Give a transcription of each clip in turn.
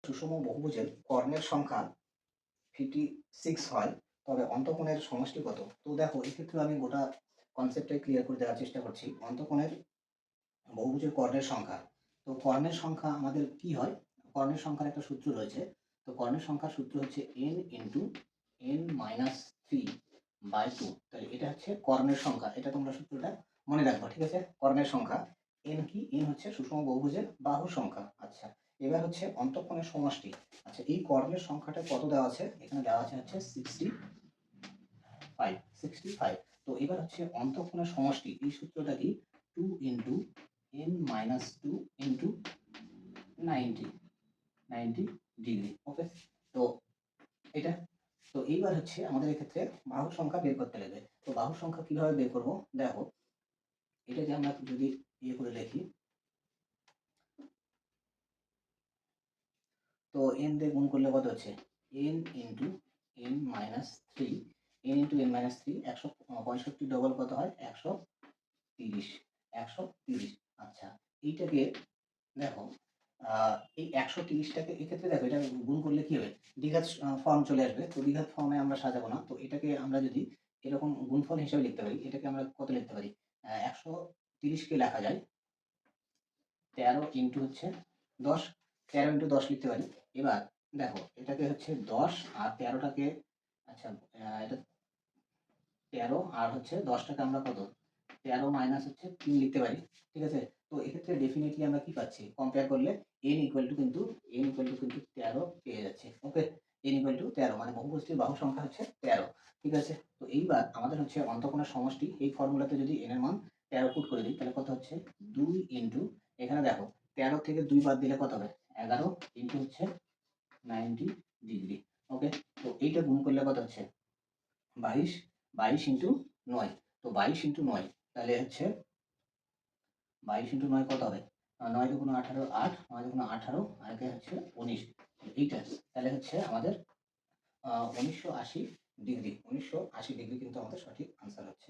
সুষম বহুভুজের কর্ণের সংখ্যা 56 হয়, তবে অন্তঃকোণের সমষ্টি কত? তো দেখো, এক্ষেত্রে আমি গোটা কনসেপ্টটাই ক্লিয়ার করে দেওয়ার চেষ্টা করছি। অন্তঃকোণের বহুভুজের কর্ণের সংখ্যা, তো কর্ণের সংখ্যা আমাদের কি হয়? কর্ণের সংখ্যার একটা সূত্র রয়েছে। তো কর্ণের সংখ্যার সূত্র হচ্ছে n ইন্টু n মাইনাস 3/2। তাহলে এটা হচ্ছে কর্ণের সংখ্যা, এটা তোমরা সূত্রটা মনে রাখবা, ঠিক আছে? কর্ণের সংখ্যা n কি? n হচ্ছে সুষম বহুভুজের বাহুর সংখ্যা। আচ্ছা, এবার হচ্ছে অন্তঃকোণের সমষ্টি। আচ্ছা, এই কর্ণের সংখ্যাটা কত দেওয়া আছে? এখানে দেওয়া আছে হচ্ছে 65। তো এবার হচ্ছে অন্তঃকোণের সমষ্টি, এই সূত্রটা কি? 2 into n minus 2 into 90 degree. Okay, তো এটা, তো এইবার হচ্ছে আমাদের এক্ষেত্রে বাহুর সংখ্যা বের করতে লাগবে। তো বাহুর সংখ্যা কিভাবে বের করব? দেখো, এটাকে আমরা যদি ইয়ে করে লিখি, তো n দিয়ে গুণ করলে কত হচ্ছে? n into n minus 3, n into n minus 3, 165 double কত হয়? 130। আচ্ছা, এইটাকে দেখো, এই 130টাকে এক্ষেত্রে দেখো, এটা গুণ করলে কি হবে? দ্বিঘাত ফর্ম চলে আসবে। তো দ্বিঘাত ফর্মে আমরা সাজাবো না। তো এটাকে আমরা যদি এরকম গুণফল হিসেবে লিখতে পারি, এটাকে আমরা কত লিখতে পারি? 130কে লেখা যায় 13 ইন্টু হচ্ছে 10, 13 ইন্টু 10 লিখতে পারি। এবার দেখো, এটাকে হচ্ছে 10 আর 13টাকে, আচ্ছা, এটা 13 আর হচ্ছে 10টাকে আমরা কত? 13 মাইনাস হচ্ছে 3 লিখতে পারি, ঠিক আছে? তো এক্ষেত্রে ডেফিনেটলি আমরা কি পাচ্ছি? কম্পেয়ার করলে n ইকুয়াল টু কিন্তু 13 পেয়ে যাচ্ছে। ওকে, n ইকুয়াল টু 13, মানে বহুভুজটির বাহু সংখ্যা হচ্ছে 13, ঠিক আছে? তো এইবার আমাদের হচ্ছে অন্তঃকোণের সমষ্টি, এই ফর্মুলাতে যদি n এর মান 13 পুট করে দিই, তাহলে কত হচ্ছে? 2 ইন্টু, এখানে দেখো 13 থেকে 2 বাদ দিলে কত হবে? 11 ইন্টু হচ্ছে 90 ডিগ্রি। ওকে, তো এইটা গুণ করলে কত হচ্ছে? 22, 22 ইন্টু 9। তো 22 ইন্টু 9, তাহলে হচ্ছে 22 ইন্টু 9 কত হবে? 9 দুগুণ 18, 8, 9 দুগুণ 18, আর একে হচ্ছে 19। এইটা তাহলে হচ্ছে আমাদের 1980 ডিগ্রি। 1980 ডিগ্রি কিন্তু আমাদের সঠিক আনসার হচ্ছে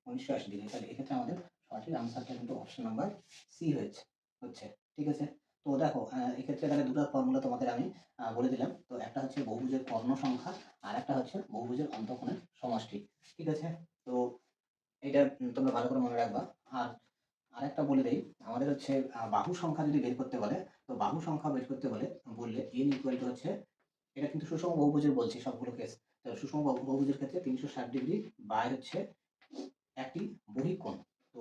1980 ডিগ্রি। তাহলে এক্ষেত্রে আমাদের সঠিক আনসারটা কিন্তু অপশন নাম্বার সি হচ্ছে, ঠিক আছে? তো দেখো, এক্ষেত্রে তাহলে দুটো ফর্মুলা তোমাদের আমি বলে দিলাম। তো একটা হচ্ছে বহুভুজের কর্ণ সংখ্যা, আর একটা হচ্ছে বহুভুজের অন্তঃকোণের সমষ্টি, ঠিক আছে? তো এটা তোমরা ভালো করে মনে রাখবা। আর আরেকটা বলে দেই, আমাদের হচ্ছে বাহু সংখ্যা যদি বের করতে বলে, তো বাহু সংখ্যা বের করতে বললে n ইকুয়াল টু হচ্ছে, এটা কিন্তু সুষম বহুভুজের বলছি সবগুলো কেস। তো সুষম বহুভুজের ক্ষেত্রে 360 ডিগ্রি বাই হচ্ছে একটি বহিঃকোণ। তো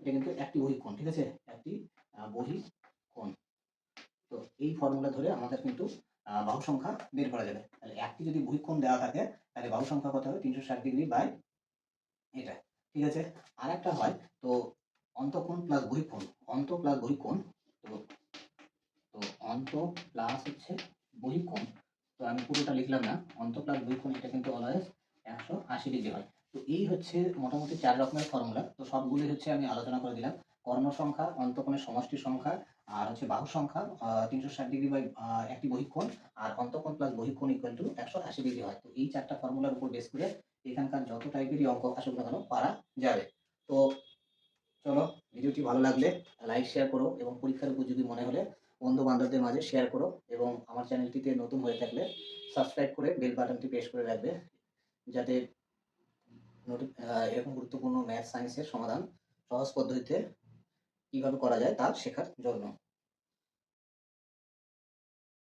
এটা কিন্তু একটি বহিঃকোণ, ঠিক আছে? একটি বহিঃকোণ। তো এই ফর্মুলা ধরে আমাদের কিন্তু বাহু সংখ্যা বের করা যাবে। তাহলে একটি যদি বহিঃকোণ দেওয়া থাকে, তাহলে বাহু সংখ্যা কত হবে? 360 ডিগ্রি বাই এটা, ঠিক আছে? আর একটা হয়, তো অন্তঃকোণ প্লাস বহিঃকোণ, অন্ত প্লাস বহিঃকোণ, তো তো অন্ত প্লাস হচ্ছে বহিঃকোণ। তো আমি পুরোটা লিখলাম না, অন্ত প্লাস বহিঃকোণ, এটা কিন্তু অলওয়েজ 180 ডিগ্রি হয়। তো এই হচ্ছে মোটামুটি 4 রকমের ফর্মুলা। তো সবগুলোই হচ্ছে আমি আলোচনা করে দিলাম। কর্ণ সংখ্যা, অন্তঃকোণের সমষ্টি সংখ্যা, আর হচ্ছে বাহু সংখ্যা 360 ডিগ্রি বাই একটি বহিঃকোণ, আর অন্তঃকোণ প্লাস বহিঃকোণ ইকুয়াল টু 180 ডিগ্রি হয়। তো এই 4টা ফর্মুলার উপর বেস করে এখানকার যত টাইপেরই অঙ্ক আসুক না কেন পারা যাবে। তো চলো, ভিডিওটি ভালো লাগলে লাইক শেয়ার করো, এবং পরীক্ষার উপযোগী মনে হলে বন্ধু বান্ধবদের মাঝে শেয়ার করো, এবং আমার চ্যানেলটিতে নতুন হয়ে থাকলে সাবস্ক্রাইব করে বেল বাটনটি প্রেস করে রাখবে, যাতে এরকম গুরুত্বপূর্ণ ম্যাথ সায়েন্সের সমাধান সহজ পদ্ধতিতে কিভাবে করা যায় তা শেখার জন্য।